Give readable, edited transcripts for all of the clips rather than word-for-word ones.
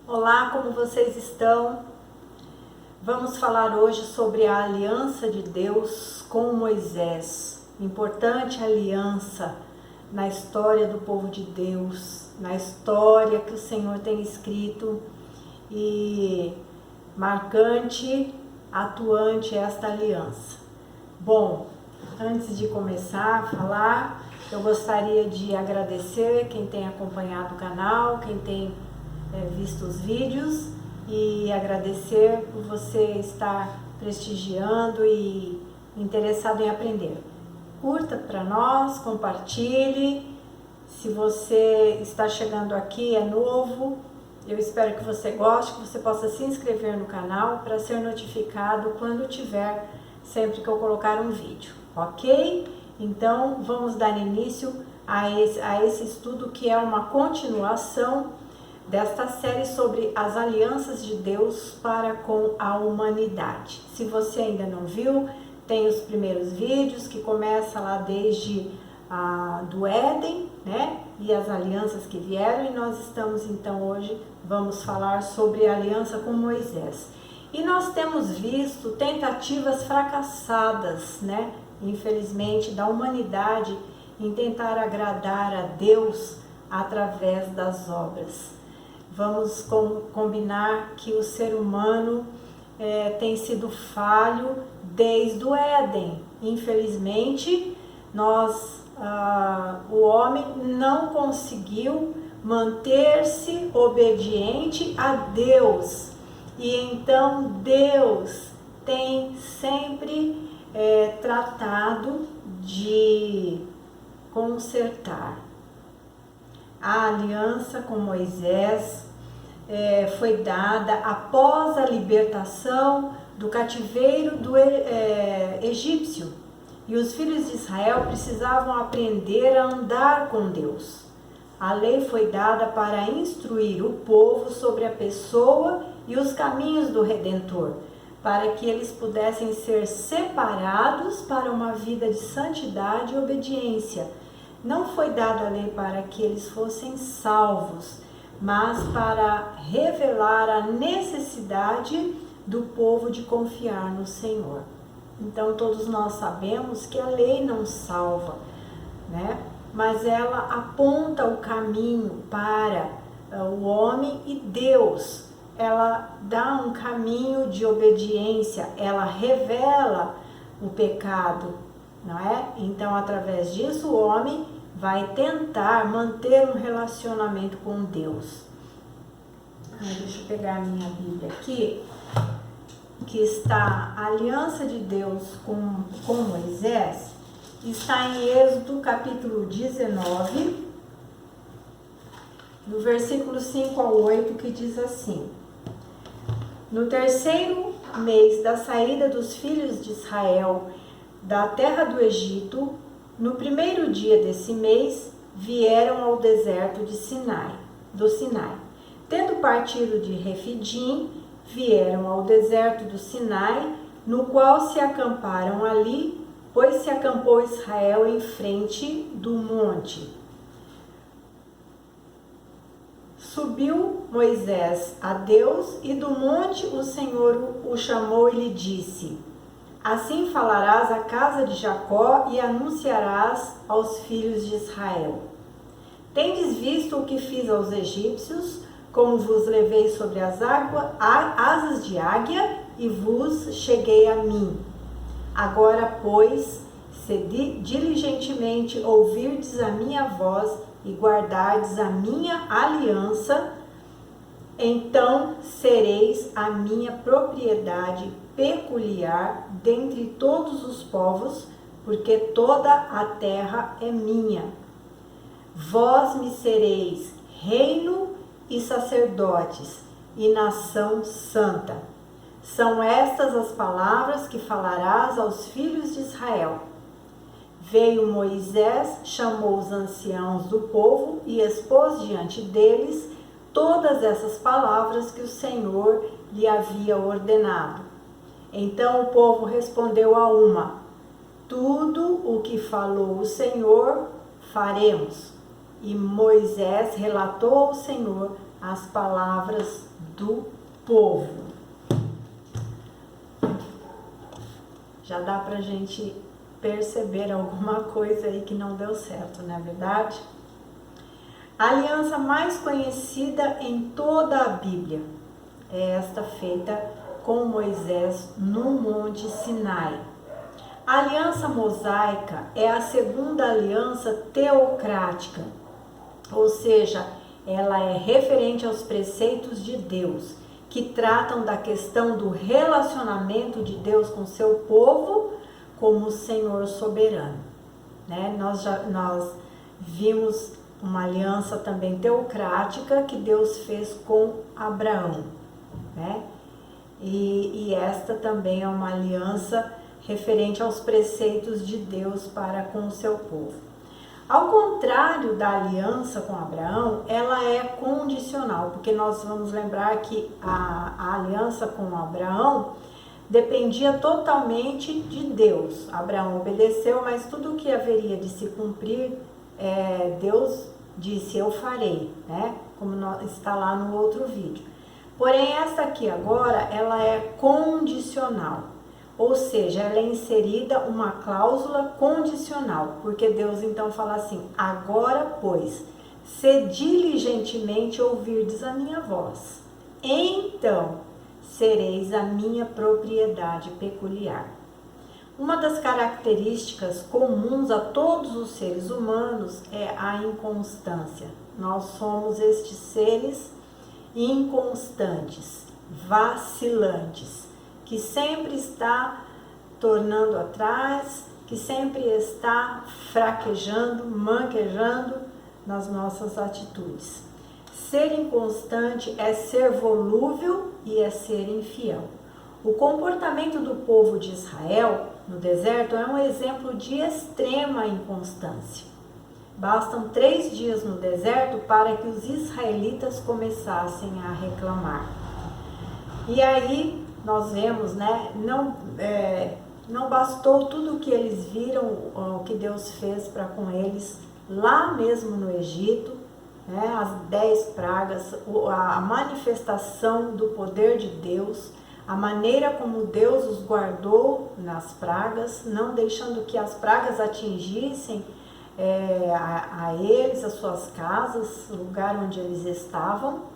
Olá, como vocês estão? Vamos falar hoje sobre a aliança de Deus com Moisés. Importante aliança na história do povo de Deus, na história que o Senhor tem escrito, e marcante, atuante esta aliança. Bom, antes de começar a falar, eu gostaria de agradecer quem tem acompanhado o canal, quem tem visto os vídeos, e agradecer por você estar prestigiando e interessado em aprender. Curta para nós, compartilhe. Se você está chegando aqui, é novo, eu espero que você goste, que você possa se inscrever no canal para ser notificado quando tiver, sempre que eu colocar um vídeo, ok? Então vamos dar início a esse estudo, que é uma continuação desta série sobre as alianças de Deus para com a humanidade. Se você ainda não viu, tem os primeiros vídeos que começa lá desde do Éden, né? E as alianças que vieram, e nós estamos então hoje, vamos falar sobre a aliança com Moisés. E nós temos visto tentativas fracassadas, né? Infelizmente, da humanidade em tentar agradar a Deus através das obras. Vamos combinar que o ser humano tem sido falho desde o Éden. Infelizmente, o homem não conseguiu manter-se obediente a Deus. E então Deus tem sempre tratado de consertar. A aliança com Moisés foi dada após a libertação do cativeiro do egípcio, e os filhos de Israel precisavam aprender a andar com Deus. A lei foi dada para instruir o povo sobre a pessoa e os caminhos do Redentor, para que eles pudessem ser separados para uma vida de santidade e obediência. Não foi dada a lei para que eles fossem salvos, mas para revelar a necessidade do povo de confiar no Senhor. Então todos nós sabemos que a lei não salva, né? Mas ela aponta o caminho para o homem e Deus. Ela dá um caminho de obediência, ela revela o pecado, não é? Então, através disso, o homem vai tentar manter um relacionamento com Deus. Deixa eu pegar a minha Bíblia aqui, que está a aliança de Deus com Moisés, está em Êxodo capítulo 19, do versículo 5 ao 8, que diz assim: No terceiro mês da saída dos filhos de Israel da terra do Egito, no primeiro dia desse mês, vieram ao deserto do Sinai. Tendo partido de Refidim, vieram ao deserto do Sinai, no qual se acamparam ali, pois se acampou Israel em frente do monte. Subiu Moisés a Deus, e do monte o Senhor o chamou e lhe disse: Assim falarás à casa de Jacó e anunciarás aos filhos de Israel: Tendes visto o que fiz aos egípcios, como vos levei sobre as asas de águia e vos cheguei a mim. Agora, pois, se diligentemente ouvirdes a minha voz e guardardes a minha aliança, então sereis a minha propriedade peculiar dentre todos os povos, porque toda a terra é minha. Vós me sereis reino e sacerdotes e nação santa. São estas as palavras que falarás aos filhos de Israel. Veio Moisés, chamou os anciãos do povo e expôs diante deles todas essas palavras que o Senhor lhe havia ordenado. Então o povo respondeu a uma: Tudo o que falou o Senhor faremos. E Moisés relatou ao Senhor as palavras do povo. Já dá pra gente perceber alguma coisa aí que não deu certo, não é verdade? A aliança mais conhecida em toda a Bíblia é esta feita com Moisés no Monte Sinai. A aliança mosaica é a segunda aliança teocrática, ou seja, ela é referente aos preceitos de Deus, que tratam da questão do relacionamento de Deus com seu povo como Senhor soberano. Né? Nós vimos uma aliança também teocrática que Deus fez com Abraão, né? E esta também é uma aliança referente aos preceitos de Deus para com o seu povo. Ao contrário da aliança com Abraão, ela é condicional, porque nós vamos lembrar que a aliança com Abraão dependia totalmente de Deus. Abraão obedeceu, mas tudo o que haveria de se cumprir, Deus disse, eu farei, né? Como está lá no outro vídeo. Porém, essa aqui agora, ela é condicional. Ou seja, ela é inserida uma cláusula condicional, porque Deus então fala assim, agora pois, se diligentemente ouvirdes a minha voz, então sereis a minha propriedade peculiar. Uma das características comuns a todos os seres humanos é a inconstância. Nós somos estes seres inconstantes, vacilantes, que sempre está tornando atrás, que sempre está fraquejando, manquejando nas nossas atitudes. Ser inconstante é ser volúvel e é ser infiel. O comportamento do povo de Israel no deserto é um exemplo de extrema inconstância. Bastam 3 dias no deserto para que os israelitas começassem a reclamar. E aí nós vemos, né, não bastou tudo o que eles viram, o que Deus fez para com eles lá mesmo no Egito, né, as 10 pragas, a manifestação do poder de Deus, a maneira como Deus os guardou nas pragas, não deixando que as pragas atingissem a eles, as suas casas, o lugar onde eles estavam.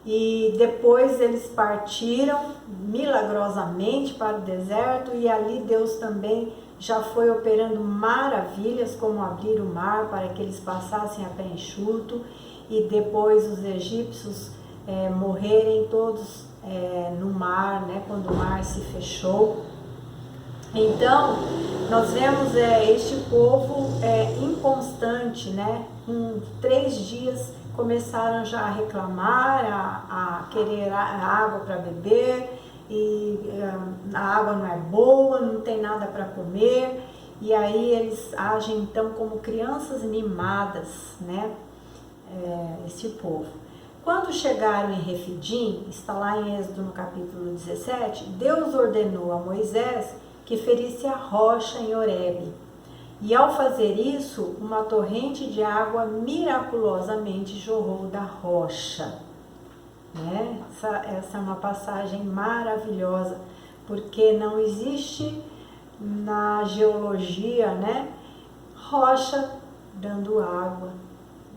E depois eles partiram milagrosamente para o deserto e ali Deus também já foi operando maravilhas, como abrir o mar para que eles passassem a pé enxuto e depois os egípcios morrerem todos no mar, né, quando o mar se fechou. Então, nós vemos este povo inconstante, né? Com 3 dias começaram já a reclamar, a querer água para beber, e a água não é boa, não tem nada para comer, e aí eles agem então como crianças mimadas, né? Esse povo. Quando chegaram em Refidim, está lá em Êxodo no capítulo 17, Deus ordenou a Moisés que ferisse a rocha em Horebe. E ao fazer isso, uma torrente de água miraculosamente jorrou da rocha. Né? Essa é uma passagem maravilhosa, porque não existe na geologia, né, rocha dando água.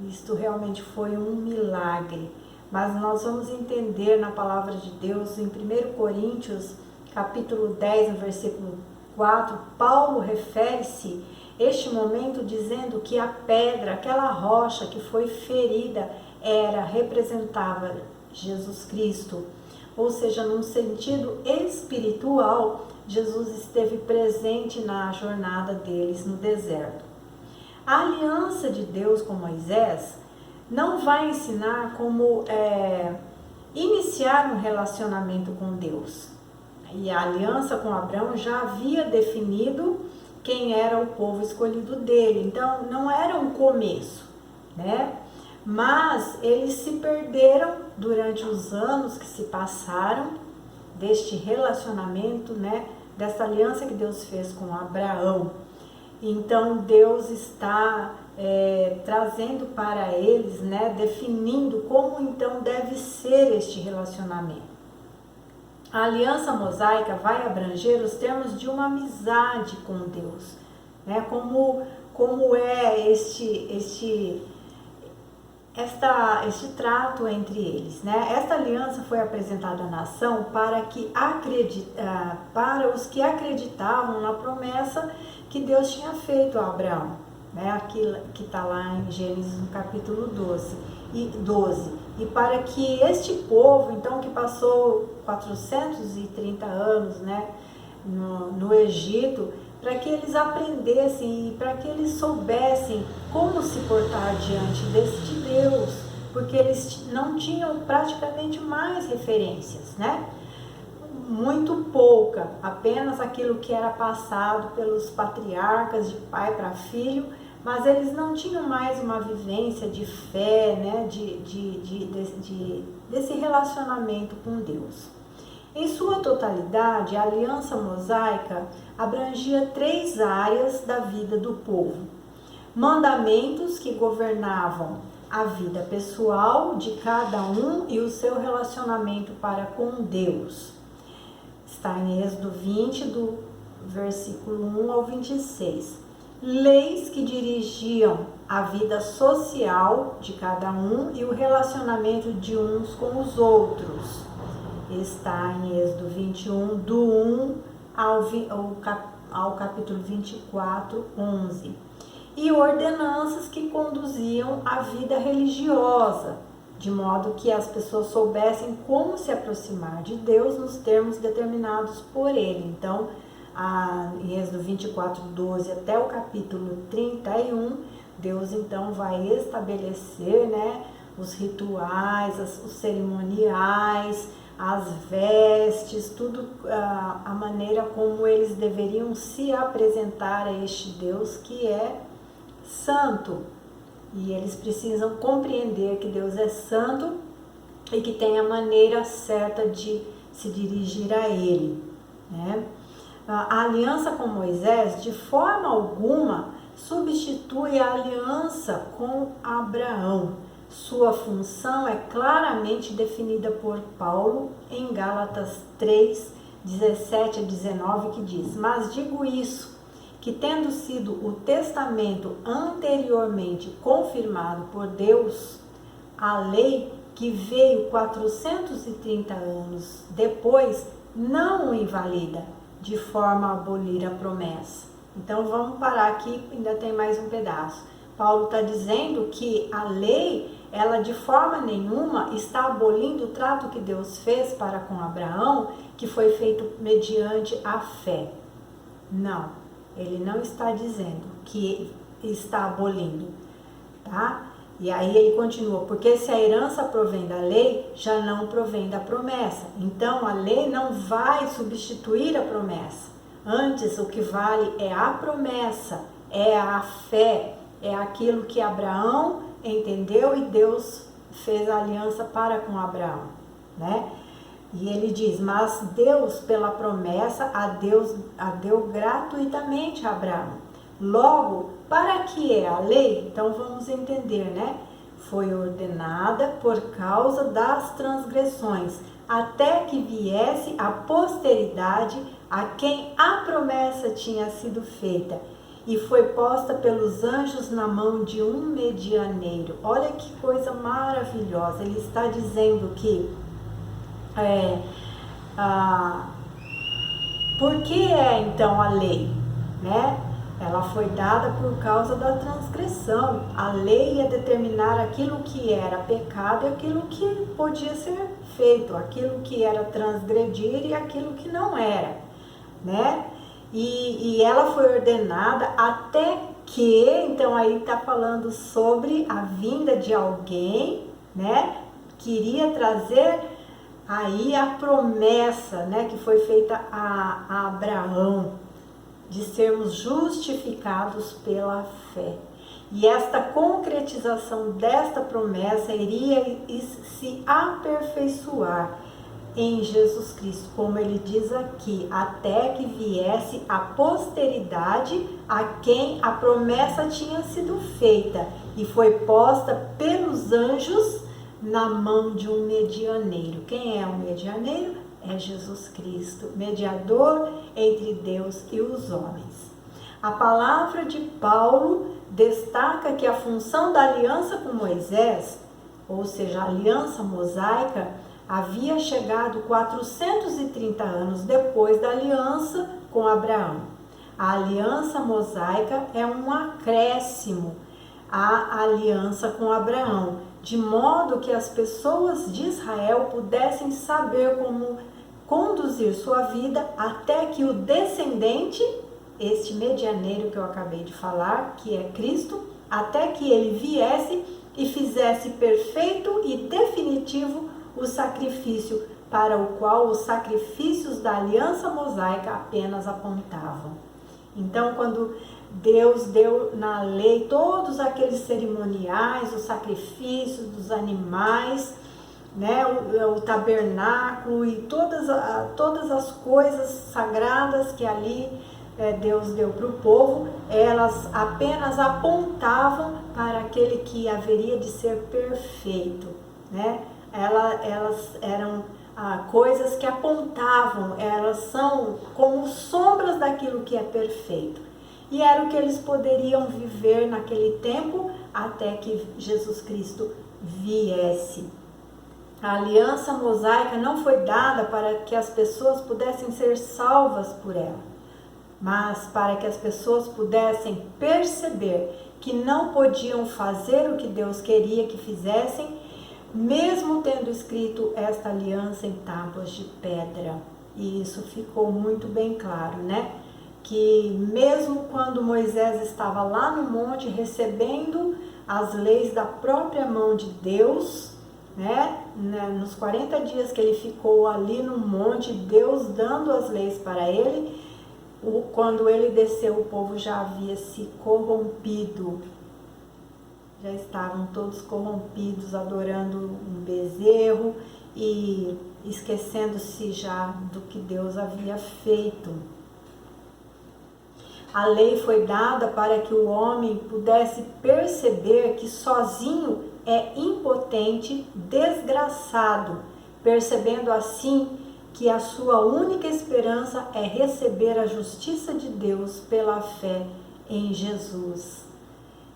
Isto realmente foi um milagre. Mas nós vamos entender na palavra de Deus, em 1 Coríntios, capítulo 10, no versículo 4, Paulo refere-se este momento dizendo que a pedra, aquela rocha que foi ferida, representava Jesus Cristo. Ou seja, num sentido espiritual, Jesus esteve presente na jornada deles no deserto. A aliança de Deus com Moisés não vai ensinar como iniciar um relacionamento com Deus. E a aliança com Abraão já havia definido quem era o povo escolhido dele. Então, não era um começo, né? Mas eles se perderam durante os anos que se passaram deste relacionamento, né? Dessa aliança que Deus fez com Abraão. Então, Deus está trazendo para eles, né, definindo como então deve ser este relacionamento. A aliança mosaica vai abranger os termos de uma amizade com Deus, né, como é este trato entre eles, né? Esta aliança foi apresentada à nação para os que acreditavam na promessa que Deus tinha feito a Abraão, né? Aquilo que está lá em Gênesis no capítulo 12, e para que este povo, então, que passou 430 anos, né, no Egito, para que eles aprendessem e para que eles soubessem como se portar diante deste Deus, porque eles não tinham praticamente mais referências, né? Muito pouca, apenas aquilo que era passado pelos patriarcas de pai para filho, mas eles não tinham mais uma vivência de fé, né? Desse relacionamento com Deus. Em sua totalidade, a aliança mosaica abrangia 3 áreas da vida do povo: mandamentos que governavam a vida pessoal de cada um e o seu relacionamento para com Deus. Está em Êxodo 20, do versículo 1 ao 26. Leis que dirigiam a vida social de cada um e o relacionamento de uns com os outros. Está em Êxodo 21, do 1 ao capítulo 24, 11. E ordenanças que conduziam a vida religiosa, de modo que as pessoas soubessem como se aproximar de Deus nos termos determinados por Ele. Então, em Êxodo 24, 12 até o capítulo 31, Deus então vai estabelecer, né, os rituais, os cerimoniais, as vestes, tudo, a maneira como eles deveriam se apresentar a este Deus que é santo. E eles precisam compreender que Deus é santo e que tem a maneira certa de se dirigir a Ele, né? A aliança com Moisés, de forma alguma, substitui a aliança com Abraão. Sua função é claramente definida por Paulo em Gálatas 3, 17 a 19, que diz: mas digo isso, que tendo sido o testamento anteriormente confirmado por Deus, a lei que veio 430 anos depois não o invalida, de forma a abolir a promessa. Então vamos parar aqui, ainda tem mais um pedaço. Paulo está dizendo que a lei, ela de forma nenhuma está abolindo o trato que Deus fez para com Abraão, que foi feito mediante a fé. Não, ele não está dizendo que está abolindo, tá? E aí ele continua: porque se a herança provém da lei, já não provém da promessa. Então a lei não vai substituir a promessa. Antes, o que vale é a promessa, é a fé, é aquilo que Abraão entendeu e Deus fez a aliança para com Abraão, né? E ele diz: mas Deus, pela promessa, a deu gratuitamente a Abraão. Logo, para que é a lei? Então vamos entender, né? Foi ordenada por causa das transgressões, até que viesse a posteridade a quem a promessa tinha sido feita, e foi posta pelos anjos na mão de um medianeiro. Olha que coisa maravilhosa. Ele está dizendo que por que é então a lei, né? Ela foi dada por causa da transgressão. A lei ia determinar aquilo que era pecado e aquilo que podia ser feito, aquilo que era transgredir e aquilo que não era, né? E ela foi ordenada até que, então aí está falando sobre a vinda de alguém, né? Que iria trazer aí a promessa, né? Que foi feita a Abraão, de sermos justificados pela fé. E esta concretização desta promessa iria se aperfeiçoar em Jesus Cristo, como ele diz aqui, até que viesse a posteridade a quem a promessa tinha sido feita e foi posta pelos anjos na mão de um medianeiro. Quem é o medianeiro? É Jesus Cristo, mediador entre Deus e os homens. A palavra de Paulo destaca que a função da aliança com Moisés, ou seja, a aliança mosaica, havia chegado 430 anos depois da aliança com Abraão. A aliança mosaica é um acréscimo à aliança com Abraão, de modo que as pessoas de Israel pudessem saber como conduzir sua vida até que o descendente, este medianeiro que eu acabei de falar, que é Cristo, até que ele viesse e fizesse perfeito e definitivo o sacrifício para o qual os sacrifícios da aliança mosaica apenas apontavam. Então, quando Deus deu na lei todos aqueles cerimoniais, os sacrifícios dos animais, né, o tabernáculo e todas as coisas sagradas que ali Deus deu para o povo, elas apenas apontavam para aquele que haveria de ser perfeito, né? Elas eram coisas que apontavam, elas são como sombras daquilo que é perfeito. E era o que eles poderiam viver naquele tempo até que Jesus Cristo viesse. A aliança mosaica não foi dada para que as pessoas pudessem ser salvas por ela, mas para que as pessoas pudessem perceber que não podiam fazer o que Deus queria que fizessem, mesmo tendo escrito esta aliança em tábuas de pedra. E isso ficou muito bem claro, né? Que mesmo quando Moisés estava lá no monte recebendo as leis da própria mão de Deus, né? Nos 40 dias que ele ficou ali no monte, Deus dando as leis para ele, quando ele desceu, o povo já havia se corrompido. Já estavam todos corrompidos, adorando um bezerro e esquecendo-se já do que Deus havia feito. A lei foi dada para que o homem pudesse perceber que sozinho é impotente, desgraçado, percebendo assim que a sua única esperança é receber a justiça de Deus pela fé em Jesus.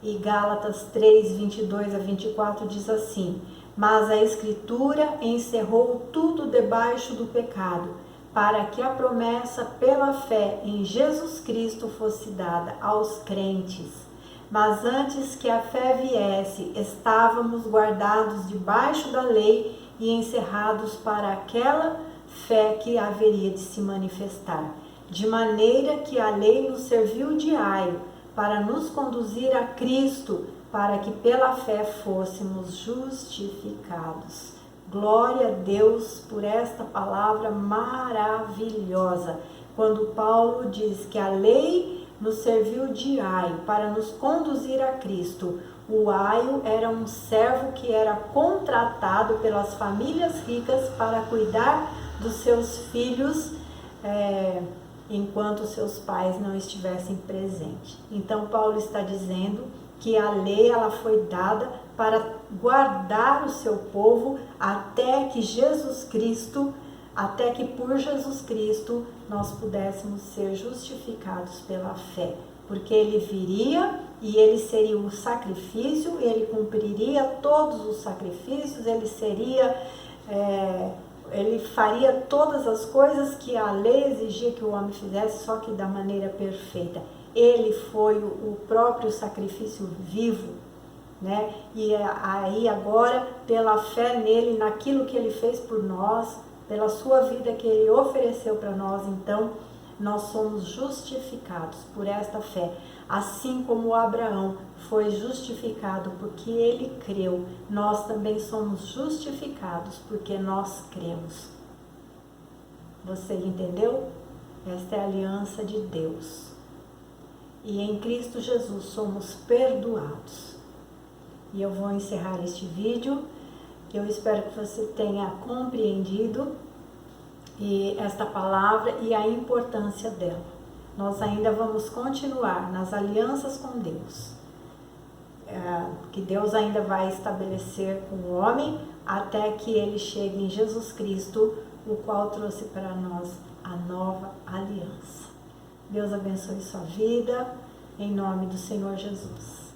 E Gálatas 3, 22 a 24 diz assim: mas a Escritura encerrou tudo debaixo do pecado, para que a promessa pela fé em Jesus Cristo fosse dada aos crentes. Mas antes que a fé viesse, estávamos guardados debaixo da lei e encerrados para aquela fé que haveria de se manifestar, de maneira que a lei nos serviu de aio, para nos conduzir a Cristo, para que pela fé fôssemos justificados. Glória a Deus por esta palavra maravilhosa. Quando Paulo diz que a lei nos serviu de aio para nos conduzir a Cristo, o aio era um servo que era contratado pelas famílias ricas para cuidar dos seus filhos, enquanto seus pais não estivessem presentes. Então Paulo está dizendo que a lei ela foi dada para guardar o seu povo até que por Jesus Cristo nós pudéssemos ser justificados pela fé, porque ele viria e ele seria o sacrifício, ele cumpriria todos os sacrifícios, ele faria todas as coisas que a lei exigia que o homem fizesse, só que da maneira perfeita. Ele foi o próprio sacrifício vivo, né? E aí agora, pela fé nele, naquilo que ele fez por nós, pela sua vida que ele ofereceu para nós, então nós somos justificados por esta fé. Assim como Abraão foi justificado porque ele creu, nós também somos justificados porque nós cremos. Você entendeu? Esta é a aliança de Deus. E em Cristo Jesus somos perdoados. E eu vou encerrar este vídeo. Eu espero que você tenha compreendido e esta palavra e a importância dela. Nós ainda vamos continuar nas alianças com Deus, que Deus ainda vai estabelecer com o homem até que ele chegue em Jesus Cristo, o qual trouxe para nós a nova aliança. Deus abençoe sua vida, em nome do Senhor Jesus.